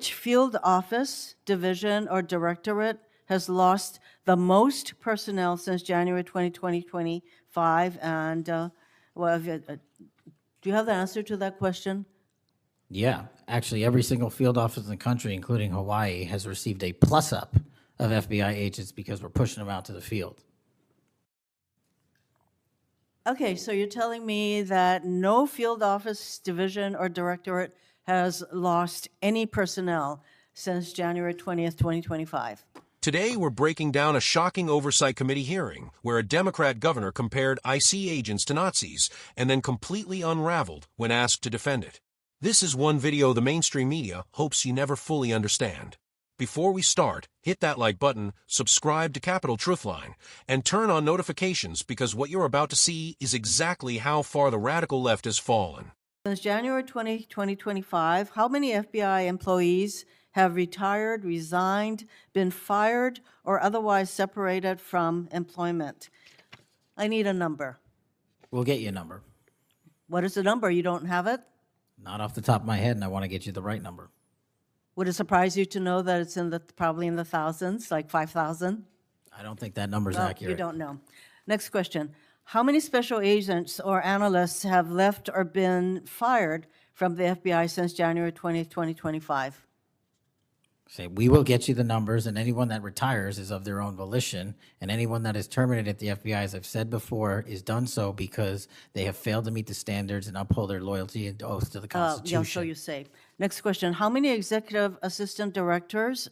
Which field office, division, or directorate has lost the most personnel since January 2025? And do you have the answer to that question? Yeah, actually, every single field office in the country, including Hawaii, has received a plus up of FBI agents because we're pushing them out to the field. Okay, so you're telling me that no field office, division, or directorate has lost any personnel since January 20th, 2025. Today, we're breaking down a shocking oversight committee hearing where a Democrat governor compared IC agents to Nazis and then completely unraveled when asked to defend it. This is one video the mainstream media hopes you never fully understand. Before we start, hit that like button, subscribe to Capital Truthline, and turn on notifications because what you're about to see is exactly how far the radical left has fallen. Since January 20, 2025, how many FBI employees have retired, resigned, been fired, or otherwise separated from employment? I need a number. We'll get you a number. What is the number? You don't have it? Not off the top of my head, and I want to get you the right number. Would it surprise you to know that it's probably in the thousands, like 5,000? I don't think that number's Well, accurate. you don't know. Next question. How many special agents or analysts have left or been fired from the FBI since January 20th, 2025? Say, we will get you the numbers, and anyone that retires is of their own volition, and anyone that is terminated at the FBI, as I've said before, is done so because they have failed to meet the standards and uphold their loyalty and oath to the Constitution. Yeah, so you say. Next question. How many executive assistant directors,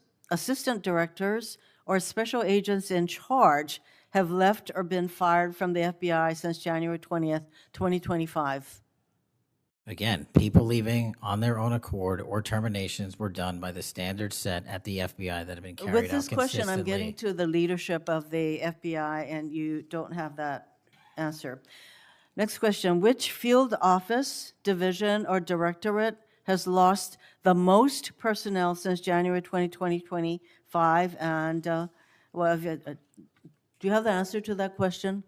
or special agents in charge have left or been fired from the FBI since January 20th, 2025? Again, people leaving on their own accord or terminations were done by the standards set at the FBI that have been carried out With this consistently. question, I'm getting to the leadership of the FBI, and you don't have that answer. Next question. Which field office, division, or directorate has lost the most personnel since January 20, 2025? And do you have the answer to that question?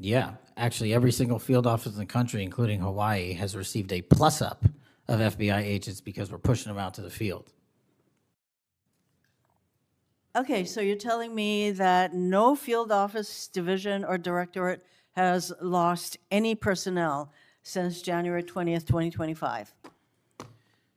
Yeah, actually, every single field office in the country, including Hawaii, has received a plus up of FBI agents because we're pushing them out to the field. Okay, so you're telling me that no field office, division, or directorate has lost any personnel since January 20th, 2025.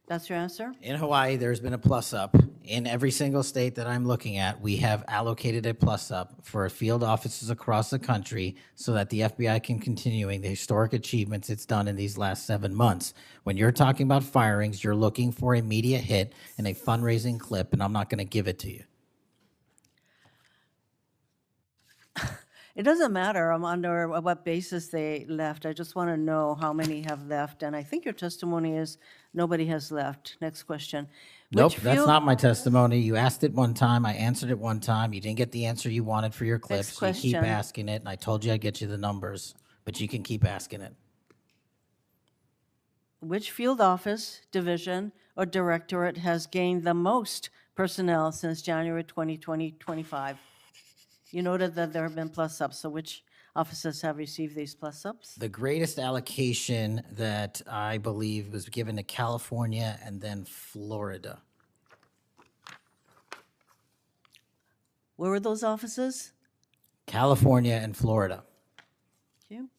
That's your answer? In Hawaii, there's been a plus up. In every single state that I'm looking at, we have allocated a plus up for field offices across the country so that the FBI can continue the historic achievements it's done in these last 7 months. When you're talking about firings, you're looking for a media hit and a fundraising clip, and I'm not going to give it to you. It doesn't matter under what basis they left. I just want to know how many have left. And I think your testimony is nobody has left. Next question. Nope, that's not my testimony. You asked it one time. I answered it one time. You didn't get the answer you wanted for your clip, so you keep asking it. And I told you I'd get you the numbers, but you can keep asking it. Which field office, division, or directorate has gained the most personnel since January 2025? You noted that there have been plus-ups, so which offices have received these plus-ups? The greatest allocation that I believe was given to California and then Florida. Where were those offices? California and Florida. Thank you.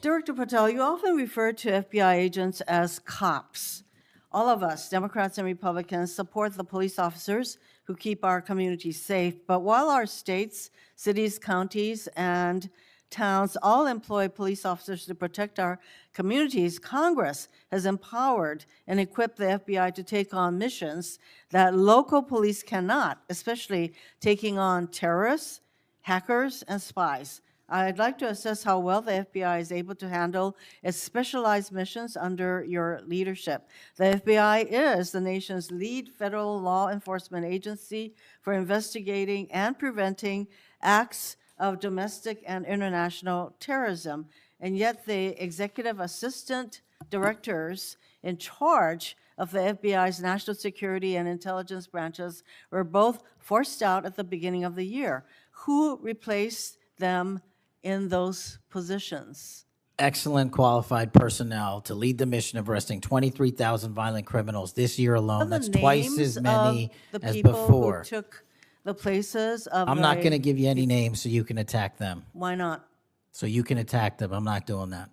Director Patel, you often refer to FBI agents as cops. All of us, Democrats and Republicans, support the police officers who keep our communities safe. But while our states, cities, counties, and towns all employ police officers to protect our communities, Congress has empowered and equipped the FBI to take on missions that local police cannot, especially taking on terrorists, hackers, and spies. I'd like to assess how well the FBI is able to handle its specialized missions under your leadership. The FBI is the nation's lead federal law enforcement agency for investigating and preventing acts of domestic and international terrorism. And yet the executive assistant directors in charge of the FBI's national security and intelligence branches were both forced out at the beginning of the year. Who replaced them in those positions? excellent qualified personnel to lead the mission of arresting 23,000 violent criminals this year alone. The That's twice names as many of the as people before. who took the places of I'm not going to give you any names so you can attack them. Why not? So you can attack them. I'm not doing that.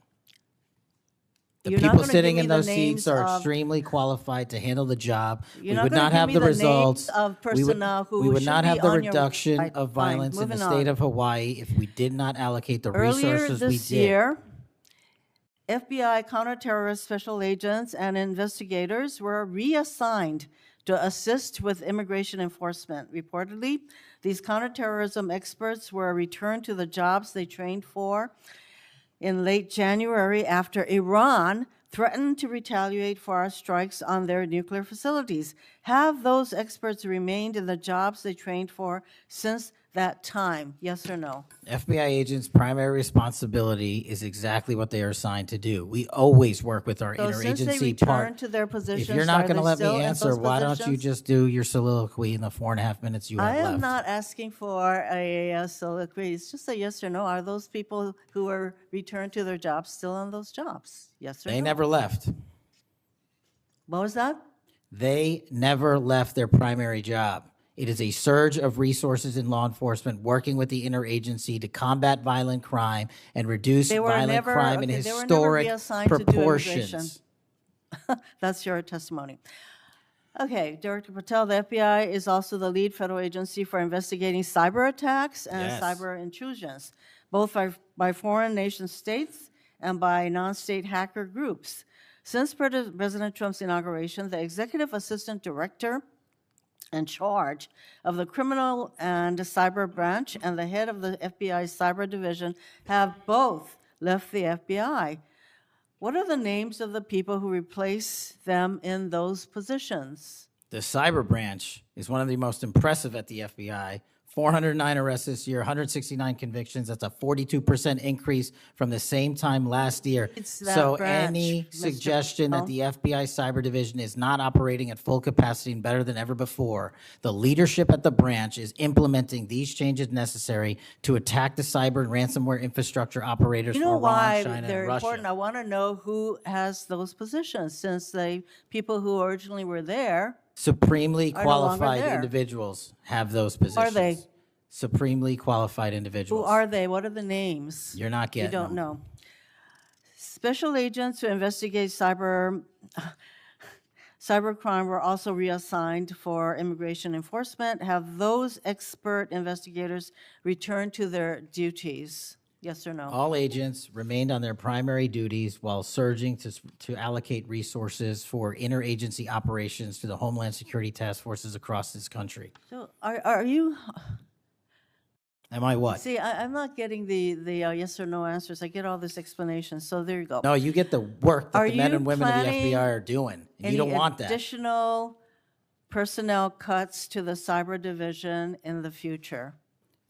The You're not people gonna sitting give in me the those seats names are of- extremely qualified to handle the job. You're We not would gonna not give have me the the names results. of personnel who we would should not be have the on your reduction website. of Fine, violence in the moving state on. of Hawaii if we did not allocate the Earlier resources we this did. year, FBI counterterrorist special agents and investigators were reassigned to assist with immigration enforcement. Reportedly, these counterterrorism experts were returned to the jobs they trained for in late January after Iran threatened to retaliate for our strikes on their nuclear facilities. Have those experts remained in the jobs they trained for since that time? Yes or no? FBI agents' primary responsibility is exactly what they are assigned to do. We always work with our So since they interagency returned part. to their positions, If you're not are going to they let me still in answer, those why don't you positions? just do your soliloquy in the 4.5 minutes you have I left? am not asking for a soliloquy. It's just a yes or no. Are those people who were returned to their jobs still on those jobs? Yes or They no? never left. What was that? They never left their primary job. It is a surge of resources in law enforcement working with the interagency to combat violent crime and reduce They were violent never- crime in okay, they were never historic reassigned to do proportions. That's your testimony. Okay, Director Patel, the FBI is also the lead federal agency for investigating cyber attacks and Yes. cyber intrusions, both by foreign nation states and by non-state hacker groups. Since President Trump's inauguration, the executive assistant director in charge of the criminal and cyber branch and the head of the FBI's cyber division have both left the FBI. What are the names of the people who replace them in those positions? The cyber branch is one of the most impressive at the FBI. 409 arrests this year, 169 convictions. That's a 42% increase from the same time last year. It's that So branch, any Mr. suggestion Patel. that the FBI cyber division is not operating at full capacity and better than ever before, the leadership at the branch is implementing these changes necessary to attack the cyber and ransomware infrastructure operators You for know Iran, why China, they're and Russia. important? I want to know who has those positions, since the people who originally were there. Supremely are no longer qualified there. individuals have those positions. Are they? Supremely qualified Who individuals. are they? What are the names? You're not You getting don't them. know. Special agents who investigate cybercrime were also reassigned for immigration enforcement. Have those expert investigators returned to their duties? Yes or no? All agents remained on their primary duties while surging to allocate resources for interagency operations to the Homeland Security task forces across this country. So are you, Am I what? see, I'm not getting the yes or no answers. I get all this explanation, so there you go. No, you get the work that Are the men you and women of the planning FBI are doing. And you don't want that. Additional personnel cuts to the cyber division in the future?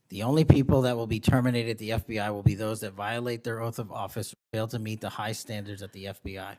The only people that will be terminated at the FBI will be those that violate their oath of office or fail to meet the high standards at the FBI.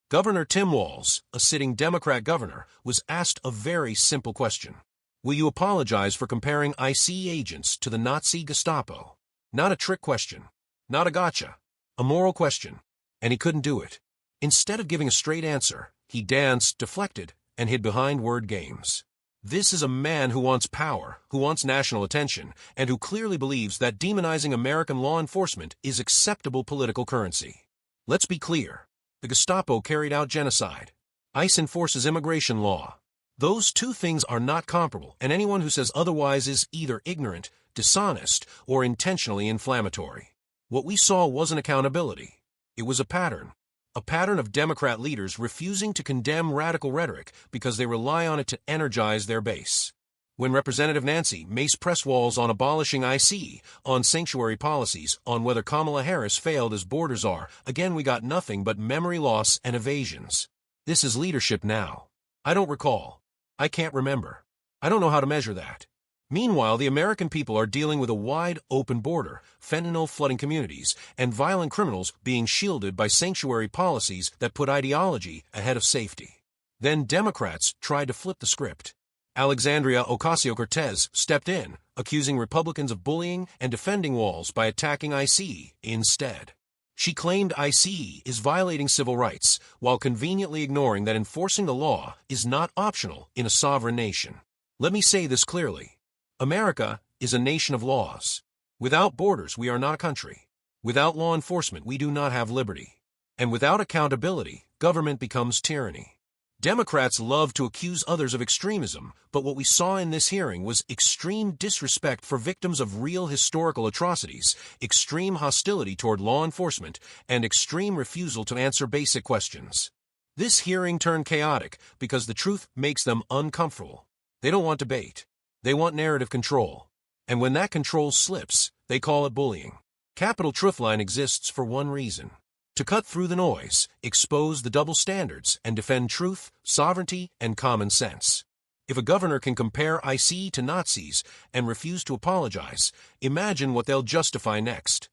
Governor Tim Walz, a sitting Democrat governor, was asked a very simple question. Will you apologize for comparing ICE agents to the Nazi Gestapo? Not a trick question, not a gotcha, a moral question, and he couldn't do it. Instead of giving a straight answer, he danced, deflected, and hid behind word games. This is a man who wants power, who wants national attention, and who clearly believes that demonizing American law enforcement is acceptable political currency. Let's be clear. The Gestapo carried out genocide. ICE enforces immigration law. Those two things are not comparable, and anyone who says otherwise is either ignorant, dishonest, or intentionally inflammatory. What we saw wasn't accountability. It was a pattern of Democrat leaders refusing to condemn radical rhetoric because they rely on it to energize their base. When Representative Nancy maced press walls on abolishing ICE, on sanctuary policies, on whether Kamala Harris failed as border czar, again we got nothing but memory loss and evasions. This is leadership now. I don't recall. I can't remember. I don't know how to measure that. Meanwhile, the American people are dealing with a wide open border, fentanyl flooding communities, and violent criminals being shielded by sanctuary policies that put ideology ahead of safety. Then Democrats tried to flip the script. Alexandria Ocasio-Cortez stepped in, accusing Republicans of bullying and defending walls by attacking ICE instead. She claimed ICE is violating civil rights while conveniently ignoring that enforcing the law is not optional in a sovereign nation. Let me say this clearly. America is a nation of laws. Without borders, we are not a country. Without law enforcement, we do not have liberty. And without accountability, government becomes tyranny. Democrats love to accuse others of extremism, but what we saw in this hearing was extreme disrespect for victims of real historical atrocities, extreme hostility toward law enforcement, and extreme refusal to answer basic questions. This hearing turned chaotic because the truth makes them uncomfortable. They don't want debate. They want narrative control. And when that control slips, they call it bullying. Capitol Truthline exists for one reason: to cut through the noise, expose the double standards, and defend truth, sovereignty, and common sense. If a governor can compare ICE to Nazis and refuse to apologize, imagine what they'll justify next.